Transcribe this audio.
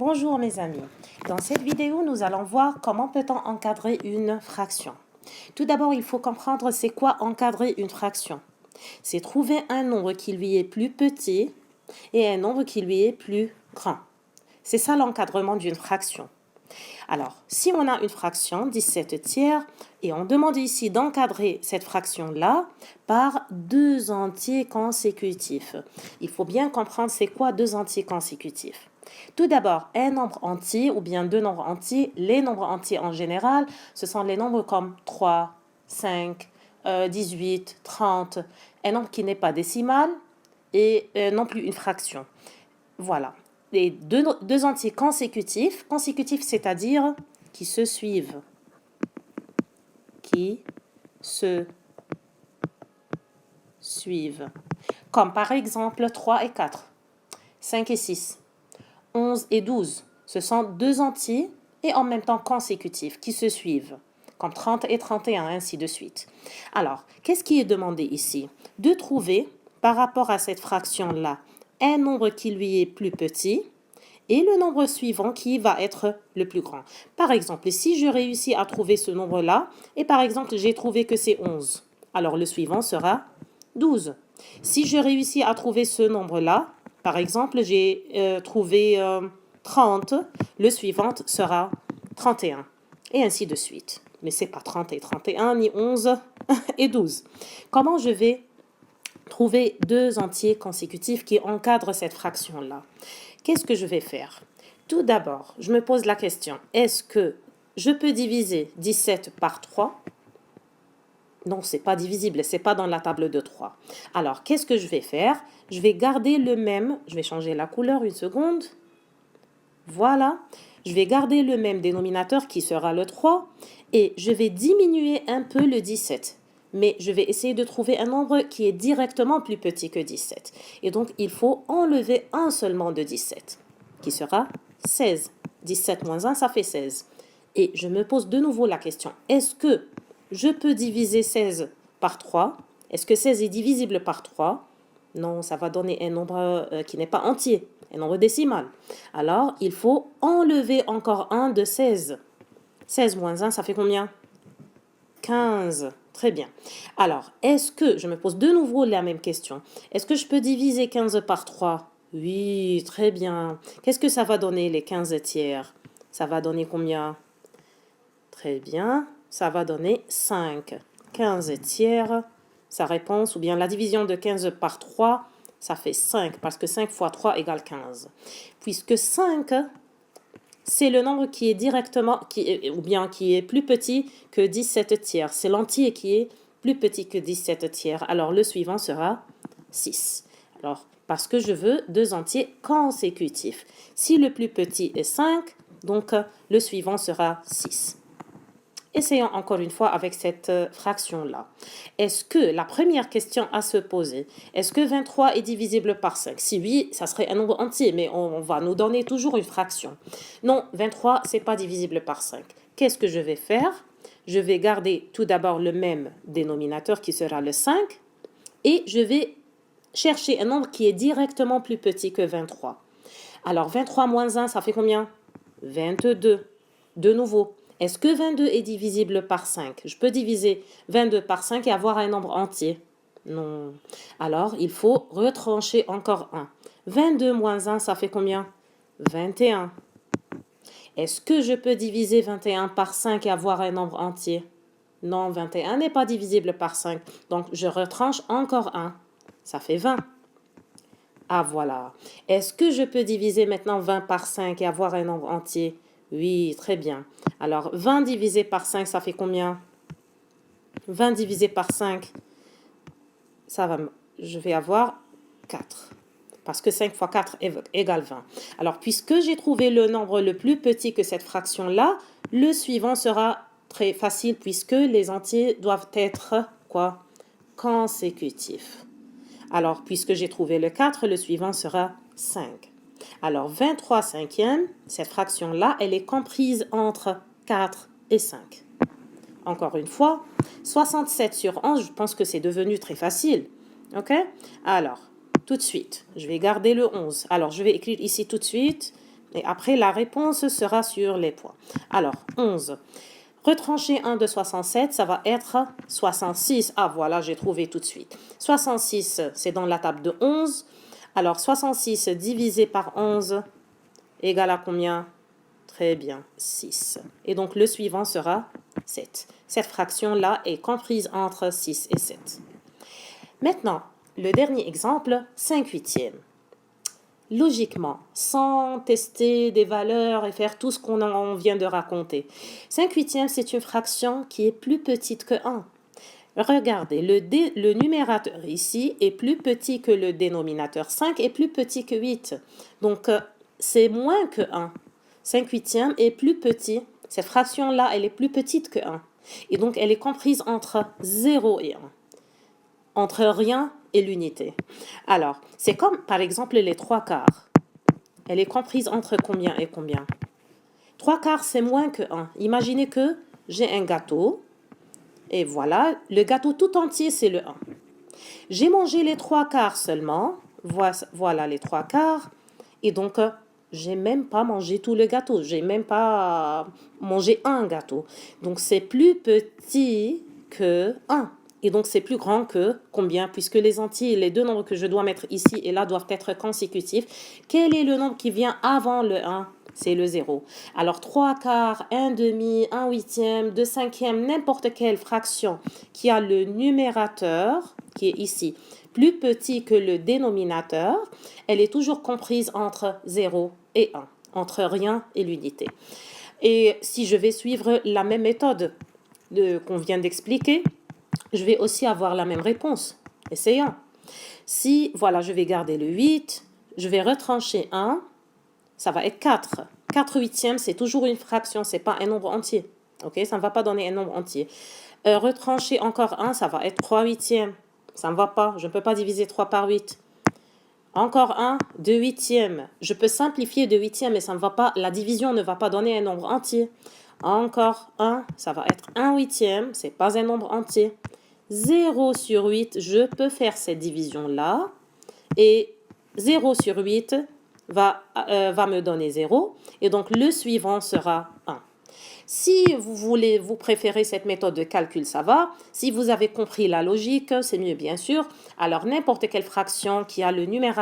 Bonjour mes amis, dans cette vidéo nous allons voir comment peut-on encadrer une fraction. Tout d'abord il faut comprendre c'est quoi encadrer une fraction. C'est trouver un nombre qui lui est plus petit et un nombre qui lui est plus grand. C'est ça l'encadrement d'une fraction. Alors, si on a une fraction, 17 tiers, et on demande ici d'encadrer cette fraction-là par deux entiers consécutifs. Il faut bien comprendre c'est quoi deux entiers consécutifs. Tout d'abord, un nombre entier ou bien deux nombres entiers. Les nombres entiers en général, ce sont les nombres comme 3, 5, 18, 30. Un nombre qui n'est pas décimal et non plus une fraction. Voilà. Les deux entiers consécutifs, c'est-à-dire qui se suivent. Qui se suivent. Comme par exemple 3 et 4, 5 et 6, 11 et 12. Ce sont deux entiers et en même temps consécutifs qui se suivent. Comme 30 et 31, ainsi de suite. Alors, qu'est-ce qui est demandé ici? De trouver, par rapport à cette fraction-là, un nombre qui lui est plus petit et le nombre suivant qui va être le plus grand. Par exemple, si je réussis à trouver ce nombre-là, et par exemple, j'ai trouvé que c'est 11, alors le suivant sera 12. Si je réussis à trouver ce nombre-là, par exemple, j'ai trouvé 30, le suivant sera 31, et ainsi de suite. Mais ce n'est pas 30 et 31, ni 11 et 12. Comment je vais trouver deux entiers consécutifs qui encadrent cette fraction-là? Qu'est-ce que je vais faire? Tout d'abord, je me pose la question, est-ce que je peux diviser 17 par 3? Non, ce n'est pas divisible, ce n'est pas dans la table de 3. Alors, qu'est-ce que je vais faire? Je vais garder le même, je vais changer la couleur une seconde. Voilà, je vais garder le même dénominateur qui sera le 3 et je vais diminuer un peu le 17. Mais je vais essayer de trouver un nombre qui est directement plus petit que 17. Et donc, il faut enlever un seulement de 17, qui sera 16. 17 moins 1, ça fait 16. Et je me pose de nouveau la question, est-ce que je peux diviser 16 par 3? Est-ce que 16 est divisible par 3? Non, ça va donner un nombre qui n'est pas entier, un nombre décimal. Alors, il faut enlever encore 1 de 16. 16 moins 1, ça fait combien? 15. Très bien. Alors, est-ce que, je me pose de nouveau la même question, est-ce que je peux diviser 15 par 3? Oui, très bien. Qu'est-ce que ça va donner, les 15 tiers? Ça va donner combien? Très bien, ça va donner 5. 15 tiers, sa réponse, ou bien la division de 15 par 3, ça fait 5, parce que 5 fois 3 égale 15. Puisque 5, c'est le nombre qui est directement, ou bien qui est plus petit que 17 tiers. C'est l'entier qui est plus petit que 17 tiers. Alors, le suivant sera 6. Alors, parce que je veux deux entiers consécutifs. Si le plus petit est 5, donc le suivant sera 6. Essayons encore une fois avec cette fraction-là. Est-ce que la première question à se poser, est-ce que 23 est divisible par 5? Si oui, ça serait un nombre entier, mais on va nous donner toujours une fraction. Non, 23, c'est pas divisible par 5. Qu'est-ce que je vais faire? Je vais garder tout d'abord le même dénominateur qui sera le 5 et je vais chercher un nombre qui est directement plus petit que 23. Alors, 23 moins 1, ça fait combien? 22. De nouveau, est-ce que 22 est divisible par 5? Je peux diviser 22 par 5 et avoir un nombre entier? Non. Alors, il faut retrancher encore 1. 22 moins 1, ça fait combien? 21. Est-ce que je peux diviser 21 par 5 et avoir un nombre entier? Non, 21 n'est pas divisible par 5. Donc, je retranche encore 1. Ça fait 20. Ah, voilà. Est-ce que je peux diviser maintenant 20 par 5 et avoir un nombre entier? Oui, très bien. Alors, 20 divisé par 5, ça fait combien? 20 divisé par 5, je vais avoir 4. Parce que 5 fois 4 égale 20. Alors, puisque j'ai trouvé le nombre le plus petit que cette fraction-là, le suivant sera très facile puisque les entiers doivent être, quoi? Consécutifs. Alors, puisque j'ai trouvé le 4, le suivant sera 5. Alors, 23 cinquièmes, cette fraction-là, elle est comprise entre 4 et 5. Encore une fois, 67 sur 11, je pense que c'est devenu très facile. OK? Alors, tout de suite, je vais garder le 11. Alors, je vais écrire ici tout de suite Et après, la réponse sera sur les points. Alors, 11. Retrancher 1 de 67, ça va être 66. Ah, voilà, j'ai trouvé tout de suite. 66, c'est dans la table de 11. Alors, 66 divisé par 11 égale à combien? Très bien, 6. Et donc, le suivant sera 7. Cette fraction-là est comprise entre 6 et 7. Maintenant, le dernier exemple, 5 huitièmes. Logiquement, sans tester des valeurs et faire tout ce qu'on vient de raconter. 5 huitièmes, c'est une fraction qui est plus petite que 1. Regardez, le numérateur ici est plus petit que le dénominateur. 5 est plus petit que 8. Donc, c'est moins que 1. 5 huitièmes est plus petit. Cette fraction-là, elle est plus petite que 1. Et donc, elle est comprise entre 0 et 1. Entre rien et l'unité. Alors, c'est comme, par exemple, les 3/4. Elle est comprise entre combien et combien? 3/4, c'est moins que 1. Imaginez que j'ai un gâteau. Et voilà, le gâteau tout entier, c'est le 1. J'ai mangé les 3/4 seulement. Voilà les 3/4. Et donc, j'ai même pas mangé tout le gâteau. J'ai même pas mangé un gâteau. Donc, c'est plus petit que 1. Et donc, c'est plus grand que combien? Puisque les entiers, les deux nombres que je dois mettre ici et là doivent être consécutifs. Quel est le nombre qui vient avant le 1? C'est le 0. Alors, 3/4, 1/2, 1/8, 2/5, n'importe quelle fraction qui a le numérateur, qui est ici, plus petit que le dénominateur, elle est toujours comprise entre 0 et 1, entre rien et l'unité. Et si je vais suivre la même méthode qu'on vient d'expliquer, je vais aussi avoir la même réponse. Essayons. Si, voilà, je vais garder le 8, je vais retrancher 1, ça va être 4. 4 huitièmes, c'est toujours une fraction, c'est pas un nombre entier. Ok, ça ne va pas donner un nombre entier. Retrancher encore 1, ça va être 3 huitièmes. Ça ne va pas, je ne peux pas diviser 3 par 8. Encore 1, 2 huitièmes. Je peux simplifier 2 huitièmes, mais ça ne va pas, la division ne va pas donner un nombre entier. Encore 1, ça va être 1 huitième, c'est pas un nombre entier. 0 sur 8, je peux faire cette division-là. Et 0 sur 8 va me donner 0. Et donc, le suivant sera 1. Si vous préférez cette méthode de calcul, ça va. Si vous avez compris la logique, c'est mieux, bien sûr. Alors, n'importe quelle fraction qui a le numérateur